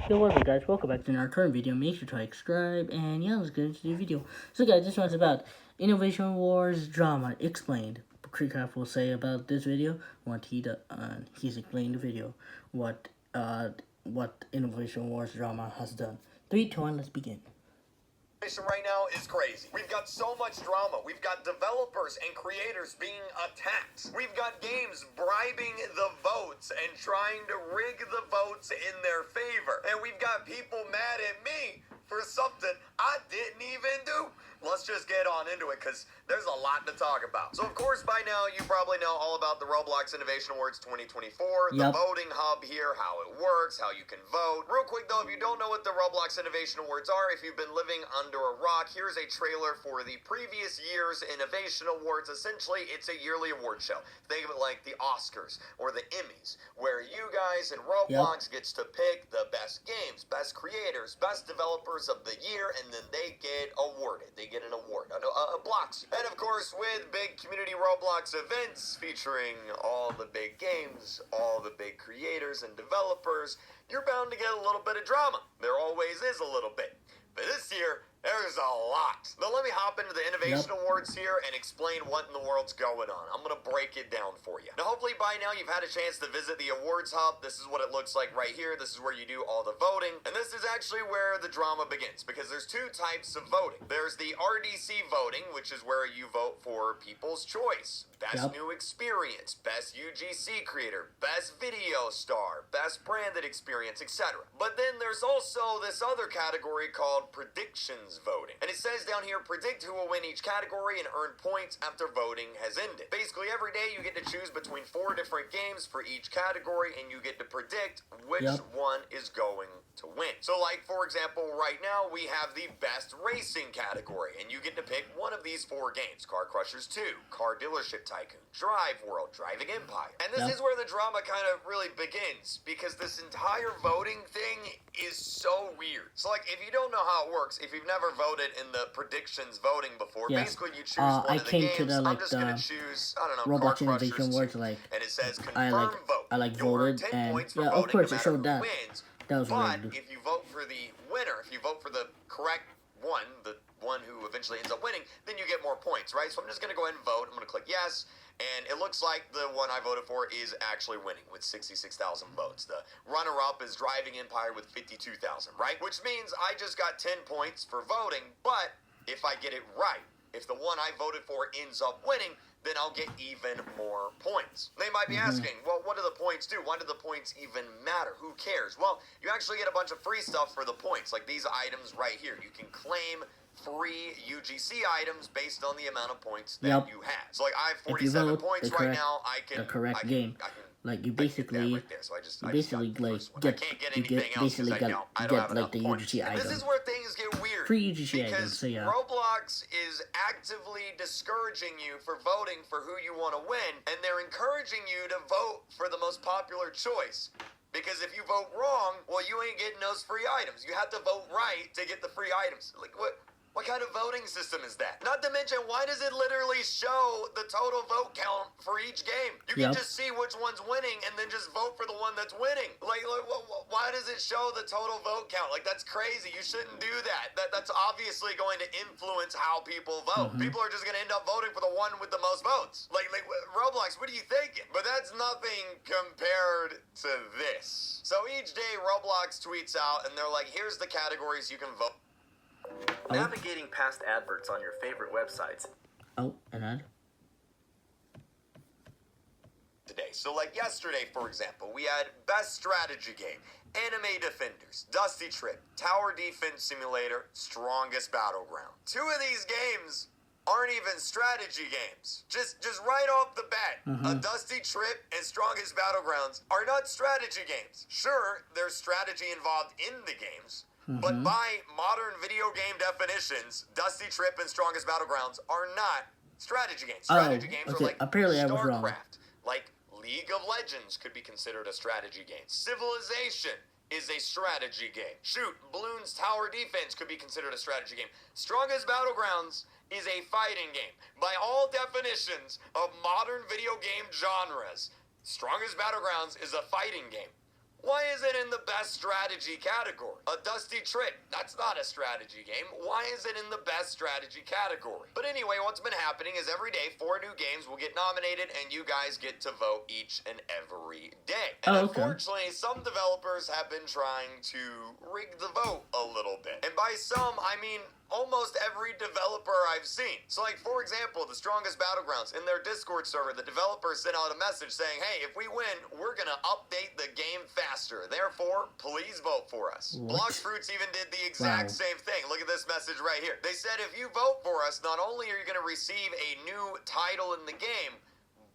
Yo, what's up, guys? Welcome back to another current video. Make sure to like, subscribe, and yeah, let's get into the video. So, guys, this one's about Innovation Wars drama explained. Creecraft will say about this video what he's explained the video what Innovation Wars drama has done. 3, 2, 1, let's begin. Right now is crazy. We've got so much drama. We've got developers and creators being attacked. We've got games bribing the votes and trying to rig the votes in their favor. And we've got people mad at me for something I didn't even do. Let's just get on into it because there's a lot to talk about. So, of course, by now you probably know all about the Roblox Innovation Awards 2024, the voting hub here, how it works, how you can vote. Real quick, though, if you don't know what the Roblox Innovation Awards are, if you've been living under a rock, here's a trailer for the previous year's Innovation Awards. Essentially, it's a yearly award show. Think of it like the Oscars or the Emmys, where you guys in Roblox gets to pick the best games, best creators, best developers of the year, and then they get awarded. They get an award, a blocks. And of course, with big community Roblox events featuring all the big games, all the big creators and developers, you're bound to get a little bit of drama. There always is a little bit. But this year, there's a lot. Now let me hop into the Innovation Awards here and explain what in the world's going on. I'm going to break it down for you. Now hopefully by now you've had a chance to visit the awards hub. This is what it looks like right here. This is where you do all the voting. And this is actually where the drama begins because there's two types of voting. There's the RDC voting, which is where you vote for people's choice. Best new experience, best UGC creator, best video star, best branded experience, etc. But then there's also this other category called predictions voting. And it says down here, predict who will win each category and earn points after voting has ended. Basically, every day you get to choose between 4 different games for each category, and you get to predict which one is going to win. So like, for example, right now we have the best racing category, and you get to pick one of these 4 games. Car Crushers 2, Car Dealership Tycoon, Drive World, Driving Empire. And this is where the drama kind of really begins, because this entire voting thing is so weird. So like, if you don't know how it works, if you've never voted in the predictions voting before, basically you choose one of the games. I'm just going to choose, I don't know, Roblox Innovation Awards, and it says confirm vote. I voted, 10 points for voting, of course it showed that. Wins. But if you vote for the winner, if you vote for the correct one, the one who eventually ends up winning, then you get more points, right? So I'm just going to go ahead and vote. I'm going to click yes. And it looks like the one I voted for is actually winning with 66,000 votes. The runner-up is Driving Empire with 52,000, right? Which means I just got 10 points for voting. But if I get it right, if the one I voted for ends up winning, then I'll get even more points. They might be asking, well, what do the points do? Why do the points even matter? Who cares? Well, you actually get a bunch of free stuff for the points, like these items right here. You can claim free UGC items based on the amount of points that you have. So like I have 47 points right now. I can game. Like you basically, right there. So I can't get anything else because I don't have enough the UGC item. This is where things get weird. Free UGC items. So yeah. Roblox is actively discouraging you for voting for who you want to win, and they're encouraging you to vote for the most popular choice. Because if you vote wrong, well, you ain't getting those free items. You have to vote right to get the free items. Like what kind of voting system is that? Not to mention, why does it literally show the total vote count for each game? You can just see which one's winning and then just vote for the one that's winning. Like why does it show the total vote count? Like, that's crazy. You shouldn't do that. That's obviously going to influence how people vote. People are just going to end up voting for the one with the most votes. Like Roblox, what are you thinking? But that's nothing compared to this. So each day, Roblox tweets out, and they're like, here's the categories you can vote. Navigating past adverts on your favorite websites. Oh, an ad? Today. So like yesterday, for example, we had Best Strategy Game, Anime Defenders, Dusty Trip, Tower Defense Simulator, Strongest Battleground. 2 of these games aren't even strategy games. Just right off the bat, a Dusty Trip and Strongest Battlegrounds are not strategy games. Sure, there's strategy involved in the games, but by modern video game definitions, Dusty Trip and Strongest Battlegrounds are not strategy games. Strategy games are like StarCraft, like League of Legends could be considered a strategy game. Civilization is a strategy game. Shoot, Bloons Tower Defense could be considered a strategy game. Strongest Battlegrounds is a fighting game. By all definitions of modern video game genres, Strongest Battlegrounds is a fighting game. Why is it in the best strategy category? A Dusty Trick, that's not a strategy game. Why is it in the best strategy category? But anyway, what's been happening is every day 4 new games will get nominated and you guys get to vote each and every day. And unfortunately, some developers have been trying to rig the vote a little bit. And by some, I mean almost every developer I've seen. So like, for example, the Strongest Battlegrounds, in their Discord server, the developers sent out a message saying, hey, if we win, we're gonna update the game faster. Therefore, please vote for us. Blox Fruits even did the exact same thing. Look at this message right here. They said, if you vote for us, not only are you gonna receive a new title in the game,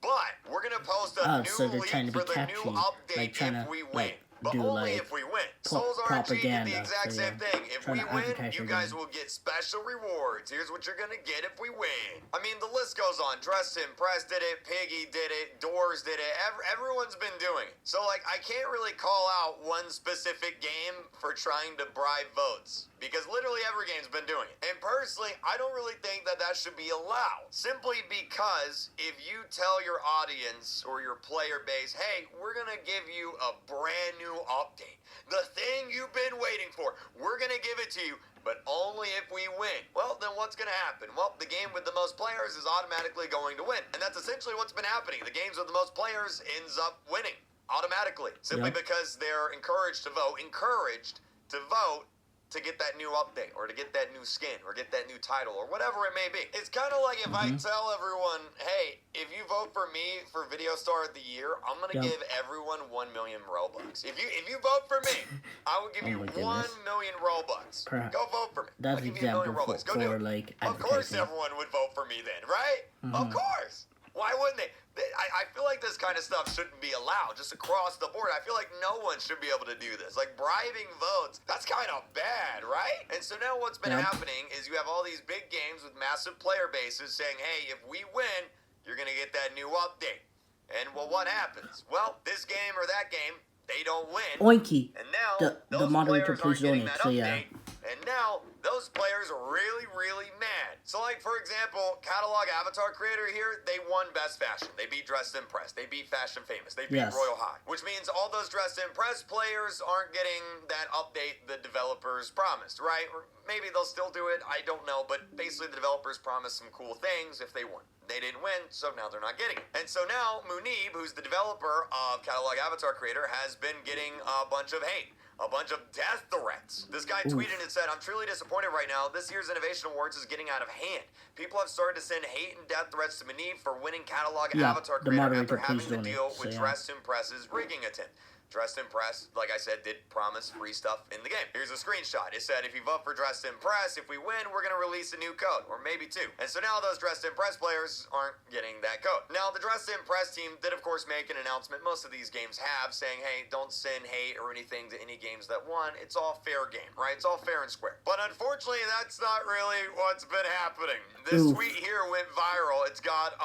but we're gonna post a new leak for the new update if we win. But only if we win. Souls RNG did the exact same thing. If we win, you guys will get special rewards. Here's what you're gonna get if we win. I mean, the list goes on. Dress to Impress did it, Piggy did it, Doors did it. Everyone's been doing it. So, like, I can't really call out one specific game for trying to bribe votes, because literally every game's been doing it. And personally, I don't really think that that should be allowed. Simply because if you tell your audience or your player base, hey, we're gonna give you a brand new update, the thing you've been waiting for, we're gonna give it to you, but only if we win. Well, then what's gonna happen? Well, the game with the most players is automatically going to win. And that's essentially what's been happening. The games with the most players ends up winning automatically, simply because they're encouraged to vote to get that new update, or to get that new skin, or get that new title, or whatever it may be. It's kind of like if I tell everyone, hey, if you vote for me for Video Star of the Year, I'm gonna give everyone 1 million Robux. If you vote for me, I will give you 1 million Robux. Go vote for me. That's an example for like advertising. Of course everyone would vote for me then, right? Of course. Why wouldn't they? I feel like this kind of stuff shouldn't be allowed, just across the board. I feel like no one should be able to do this. Like, bribing votes, that's kind of bad, right? And so now what's been happening is you have all these big games with massive player bases saying, hey, if we win, you're going to get that new update. And, well, what happens? Well, this game or that game, they don't win. Oinky. And now, the moderator players aren't getting that update. Yeah. And now, those players are really, really mad. So, like, for example, Catalog Avatar Creator here, they won Best Fashion. They beat Dressed to Impress. They beat Fashion Famous. They beat Royal High. Which means all those Dressed to Impress players aren't getting that update the developers promised, right? Or maybe they'll still do it. I don't know. But basically, the developers promised some cool things if they won. They didn't win, so now they're not getting it. And so now, Munib, who's the developer of Catalog Avatar Creator, has been getting a bunch of hate. A bunch of death threats. This guy tweeted and said, I'm truly disappointed right now. This year's Innovation Awards is getting out of hand. People have started to send hate and death threats to Munib for winning Catalog Avatar Creator after having to deal with Dressed to Impress's rigging attempt. Dressed to Impress, like I said, did promise free stuff in the game. Here's a screenshot. It said, if you vote for Dressed to Impress, if we win, we're going to release a new code, or maybe 2. And so now those Dressed to Impress players aren't getting that code. Now, the Dressed to Impress team did, of course, make an announcement. Most of these games have, saying, hey, don't send hate or anything to any games that won. It's all fair game, right? It's all fair and square. But unfortunately, that's not really what's been happening. This tweet here went viral. It's got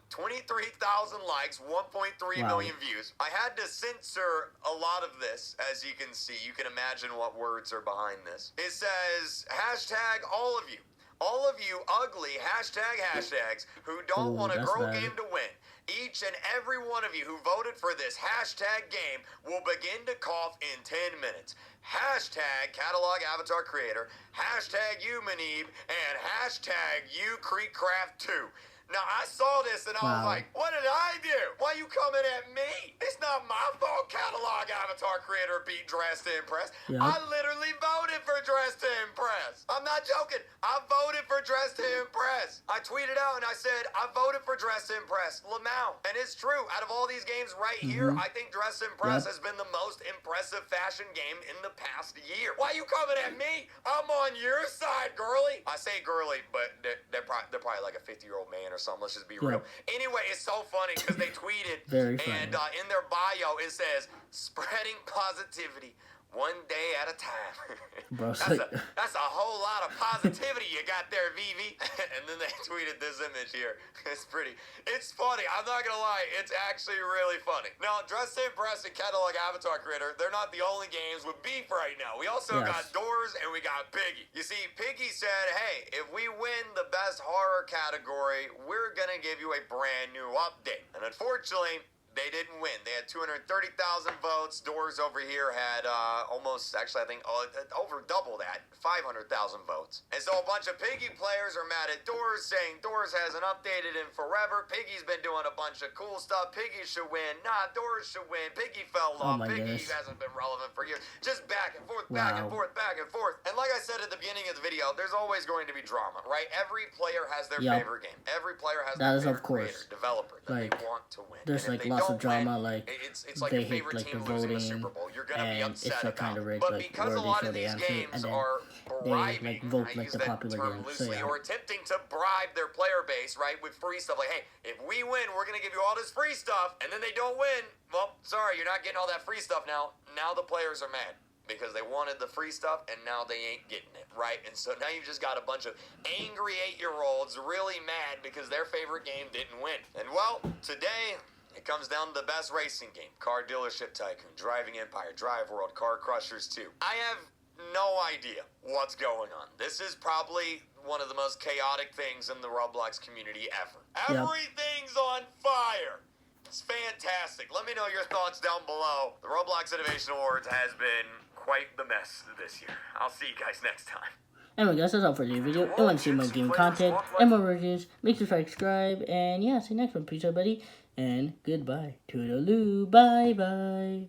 23,000 likes, 1.3 million views. I had to censor a lot of this, as you can see. You can imagine what words are behind this. It says, hashtag all of you ugly hashtags who don't want a girl game to win. Each and every one of you who voted for this hashtag game will begin to cough in 10 minutes. Hashtag Catalog Avatar Creator, hashtag you Munib, and hashtag you Creekcraft 2. Now, I saw this and I was like, what did I do? Why you coming at me? It's not my fault Catalog Avatar Creator beat Dressed to Impress. I literally voted for Dressed to Impress. I'm not joking. I voted for Dressed to Impress. I tweeted out and I said, I voted for Dressed to Impress. Lamau. And it's true. Out of all these games right here, I think Dressed to Impress has been the most impressive fashion game in the past year. Why you coming at me? I'm on your side, girly. I say girly, but they're probably like a 50-year-old man or something. Let's just be real. Anyway, it's so funny because they tweeted and in their bio it says, spreading positivity one day at a time. Bro, that's a whole lot of positivity you got there, Vivi. And then they tweeted this image here. It's funny. I'm not gonna lie. It's actually really funny. Now, Dressed to Impress and Catalog Avatar Creator, they're not the only games with beef right now. We also got Doors and we got Piggy. You see, Piggy said, hey, if we win the best horror category, we're gonna give you a brand new update. And unfortunately, They didn't win. They had 230,000 votes. Doors over here had almost, actually, I think over double that, 500,000 votes. And so a bunch of Piggy players are mad at Doors, saying Doors hasn't updated in forever. Piggy's been doing a bunch of cool stuff. Piggy should win. Nah, Doors should win. Piggy fell off. Piggy hasn't been relevant for years. Just back and forth, back and forth, back and forth. And like I said at the beginning of the video, there's always going to be drama, right? Every player has their favorite game. Every player has their favorite creator, developer that they want to win. There's like lots of drama, like it's like they your favorite hate like team the losing voting, the Super Bowl. You're gonna be and upset it's kind of rigged, but like because where a they lot show of the these answer, games and then are bribing, they like vote I like use the that popular term game. So loosely, yeah. or attempting to bribe their player base, right, with free stuff. Like, hey, if we win, we're gonna give you all this free stuff, and then they don't win. Well, sorry, you're not getting all that free stuff now. Now the players are mad because they wanted the free stuff, and now they ain't getting it, right? And so now you've just got a bunch of angry 8-year-olds really mad because their favorite game didn't win. And well, today it comes down to the best racing game: Car Dealership Tycoon, Driving Empire, Drive World, Car Crushers 2. I have no idea what's going on. This is probably one of the most chaotic things in the Roblox community ever. Yep. Everything's on fire. It's fantastic. Let me know your thoughts down below. The Roblox Innovation Awards has been quite the mess this year. I'll see you guys next time. Anyway guys, that's all for today's video. If you want to see more game content and more reviews, make sure to subscribe, and yeah, see you next one. Peace out, buddy, and goodbye. Toodaloo, bye bye.